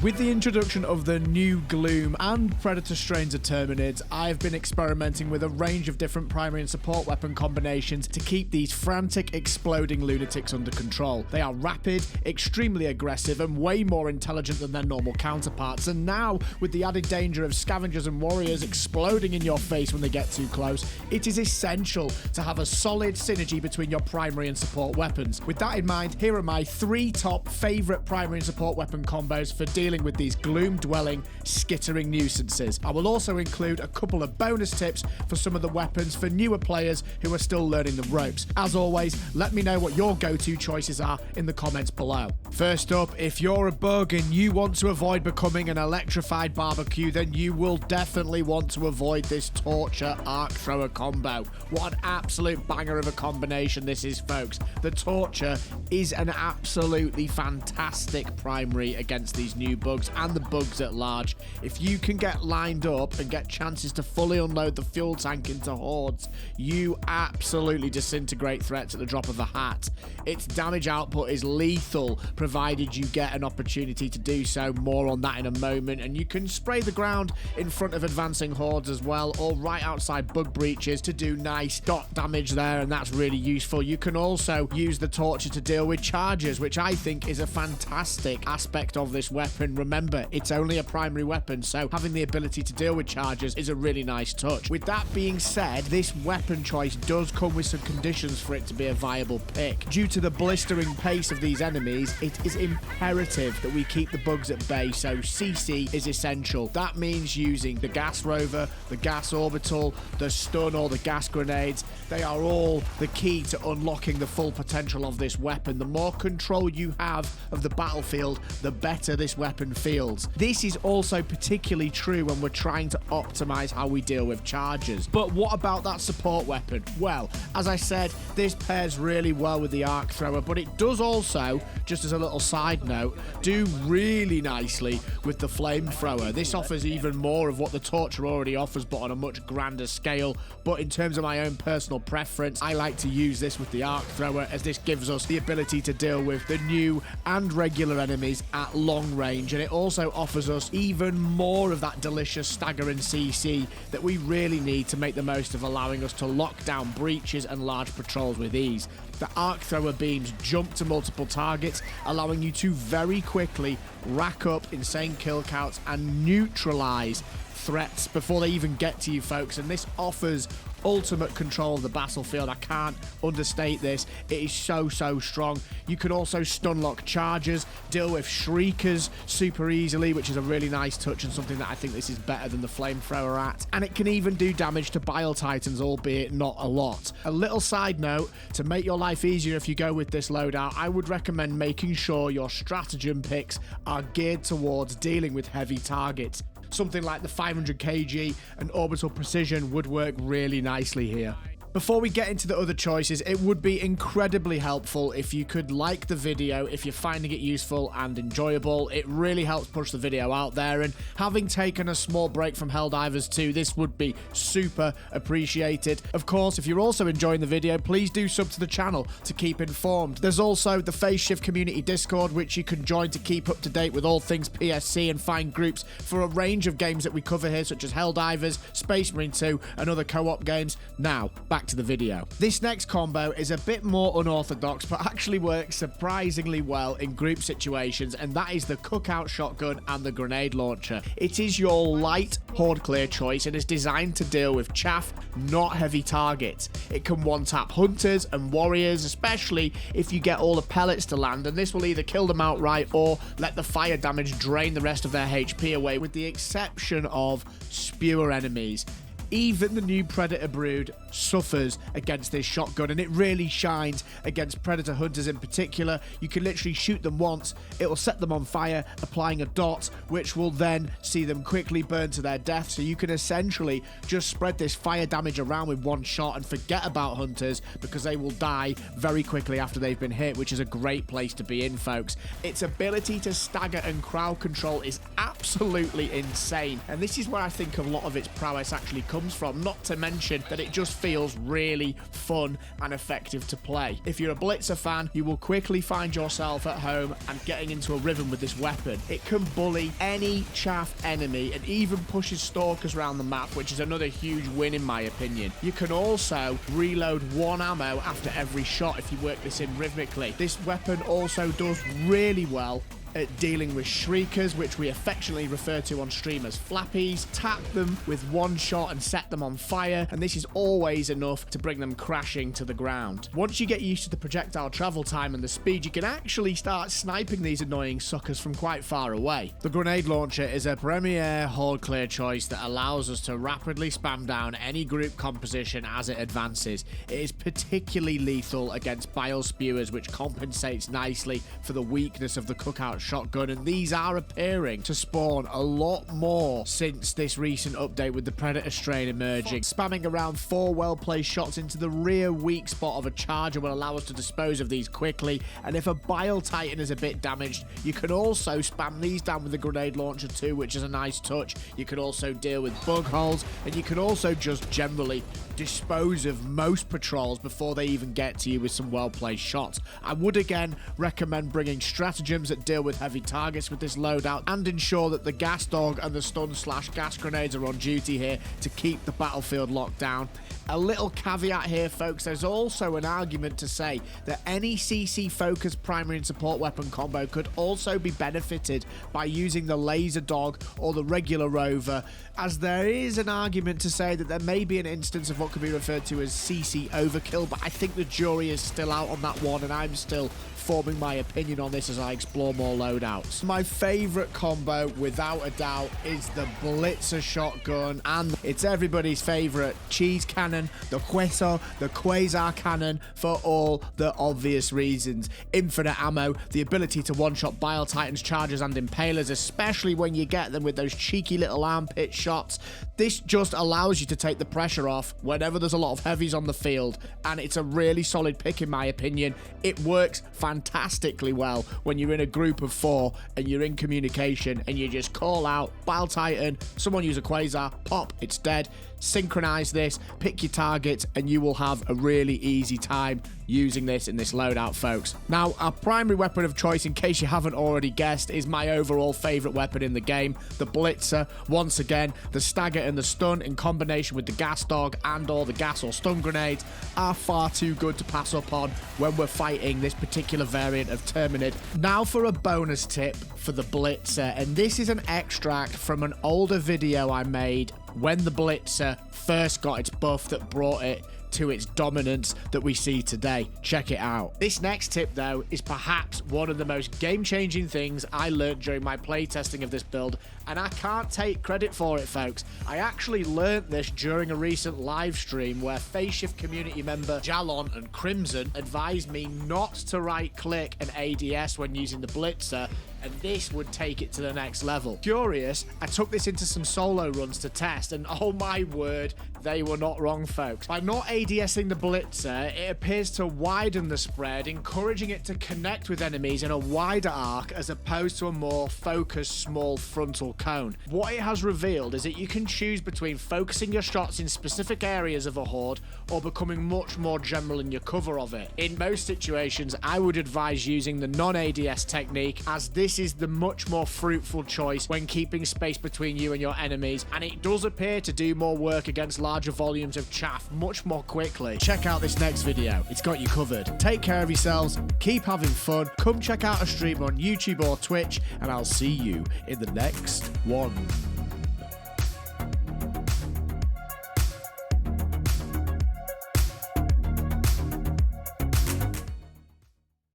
With the introduction of the new Gloom and Predator strains of Terminids, I've been experimenting with a range of different primary and support weapon combinations to keep these frantic, exploding lunatics under control. They are rapid, extremely aggressive, and way more intelligent than their normal counterparts, and now, with the added danger of scavengers and warriors exploding in your face when they get too close, it is essential to have a solid synergy between your primary and support weapons. With that in mind, here are my 3 top favourite primary and support weapon combos for dealing with these gloom-dwelling, skittering nuisances. I will also include a couple of bonus tips for some of the weapons for newer players who are still learning the ropes. As always, let me know what your go-to choices are in the comments below. First up, if you're a bug and you want to avoid becoming an electrified barbecue, then you will definitely want to avoid this Torture Arc Thrower combo. What an absolute banger of a combination this is, folks. The Torture is an absolutely fantastic primary against these new bugs and the bugs at large. If you can get lined up and get chances to fully unload the fuel tank into hordes, you absolutely disintegrate threats at the drop of a hat. Its damage output is lethal, provided you get an opportunity to do so. More on that in a moment. And you can spray the ground in front of advancing hordes as well, or right outside bug breaches to do nice dot damage there, and that's really useful. You can also use the Torture to deal with charges, which I think is a fantastic aspect of this weapon. Remember, it's only a primary weapon, so having the ability to deal with charges is a really nice touch. With that being said, this weapon choice does come with some conditions for it to be a viable pick. Due to the blistering pace of these enemies, it is imperative that we keep the bugs at bay, so CC is essential. That means using the gas rover, the gas orbital, the stun or the gas grenades. They are all the key to unlocking the full potential of this weapon. The more control you have of the battlefield, the better this weapon feels. This is also particularly true when we're trying to optimize how we deal with charges. But what about that support weapon? Well, as I said, this pairs really well with the Arc Thrower, but it does also, just as a little side note, do really nicely with the Flamethrower. This offers even more of what the Torture already offers, but on a much grander scale. But in terms of my own personal preference, I like to use this with the Arc Thrower, as this gives us the ability to deal with the new and regular enemies at long range, and it also offers us even more of that delicious stagger and CC that we really need to make the most of allowing us to lock down breaches and large patrols with ease. The Arc Thrower beams jump to multiple targets, allowing you to very quickly rack up insane kill counts and neutralize threats before they even get to you, folks, and this offers ultimate control of the battlefield. I can't understate this. It is so strong. You can also stun lock charges, deal with shriekers super easily, which is a really nice touch and something that I think this is better than the Flamethrower at. And it can even do damage to Bile Titans, albeit not a lot. A little side note, to make your life easier if you go with this loadout, I would recommend making sure your stratagem picks are geared towards dealing with heavy targets. Something like the 500 kg and orbital precision would work really nicely here. Before we get into the other choices, it would be incredibly helpful if you could like the video if you're finding it useful and enjoyable. It really helps push the video out there, and having taken a small break from Helldivers 2, this would be super appreciated. Of course, if you're also enjoying the video, please do sub to the channel to keep informed. There's also the Phase Shift Community Discord, which you can join to keep up to date with all things PSC and find groups for a range of games that we cover here, such as Helldivers, Space Marine 2, and other co-op games. Now, back to the video. This next combo is a bit more unorthodox, but actually works surprisingly well in group situations, and that is the Cookout shotgun and the grenade launcher. It is your light horde clear choice and is designed to deal with chaff, not heavy targets. It can one-tap hunters and warriors, especially if you get all the pellets to land, and this will either kill them outright or let the fire damage drain the rest of their HP away, with the exception of spewer enemies. Even the new Predator brood suffers against this shotgun, and it really shines against Predator hunters in particular. You can literally shoot them once, it will set them on fire, applying a dot, which will then see them quickly burn to their death. So you can essentially just spread this fire damage around with one shot and forget about hunters, because they will die very quickly after they've been hit, which is a great place to be in, folks. Its ability to stagger and crowd control is absolutely insane, and this is where I think a lot of its prowess actually comes from, not to mention that it just feels really fun and effective to play. If you're a Blitzer fan, you will quickly find yourself at home and getting into a rhythm with this weapon. It can bully any chaff enemy and even pushes stalkers around the map, which is another huge win in my opinion. You can also reload 1 ammo after every shot if you work this in rhythmically. This weapon also does really well at dealing with shriekers, which we affectionately refer to on stream as flappies. Tap them with 1 shot and set them on fire, and this is always enough to bring them crashing to the ground. Once you get used to the projectile travel time and the speed, you can actually start sniping these annoying suckers from quite far away. The grenade launcher is a premier horde clear choice that allows us to rapidly spam down any group composition as it advances. It is particularly lethal against bile spewers, which compensates nicely for the weakness of the Cookout shotgun, and these are appearing to spawn a lot more since this recent update with the Predator strain emerging. Spamming around 4 well-placed shots into the rear weak spot of a charger will allow us to dispose of these quickly, and if a bile titan is a bit damaged, you can also spam these down with the grenade launcher too, which is a nice touch. You can also deal with bug holes, and you can also just generally dispose of most patrols before they even get to you with some well-placed shots. I would again recommend bringing stratagems that deal with heavy targets with this loadout and ensure that the gas dog and the stun/gas grenades are on duty here to keep the battlefield locked down. A little caveat here, folks, there's also an argument to say that any CC focused primary and support weapon combo could also be benefited by using the laser dog or the regular rover, as there is an argument to say that there may be an instance of what could be referred to as CC overkill, but I think the jury is still out on that one, and I'm still forming my opinion on this as I explore more loadouts. My favorite combo, without a doubt, is the Blitzer shotgun, and it's everybody's favorite cheese cannon, the Quasar cannon, for all the obvious reasons. Infinite ammo, the ability to one-shot bile titans, chargers, and impalers, especially when you get them with those cheeky little armpit shots. This just allows you to take the pressure off whenever there's a lot of heavies on the field, and it's a really solid pick in my opinion. It works fantastically well when you're in a group of 4 and you're in communication and you just call out bile titan, someone use a quasar, pop, it's dead. Synchronize this, pick your targets, and you will have a really easy time using this in this loadout, folks. Now, our primary weapon of choice, in case you haven't already guessed, is my overall favorite weapon in the game, the Blitzer. Once again, the stagger and the stun in combination with the gas dog and or the gas or stun grenades are far too good to pass up on when we're fighting this particular variant of Terminid. Now for a bonus tip for the Blitzer, and this is an extract from an older video I made when the Blitzer first got its buff that brought it to its dominance that we see today. Check it out. This next tip, though, is perhaps one of the most game-changing things I learned during my playtesting of this build, and I can't take credit for it, folks. I actually learnt this during a recent live stream where Phaseshift community member Jalon and Crimson advised me not to right-click an ADS when using the Blitzer, and this would take it to the next level. Curious, I took this into some solo runs to test, and oh my word, they were not wrong, folks. By not ADSing the Blitzer, it appears to widen the spread, encouraging it to connect with enemies in a wider arc as opposed to a more focused small frontal cone. What it has revealed is that you can choose between focusing your shots in specific areas of a horde or becoming much more general in your cover of it. In most situations, I would advise using the non-ADS technique, as this is the much more fruitful choice when keeping space between you and your enemies, and it does appear to do more work against larger volumes of chaff much more quickly. Check out this next video, it's got you covered. Take care of yourselves, keep having fun, come check out a stream on YouTube or Twitch, and I'll see you in the next one.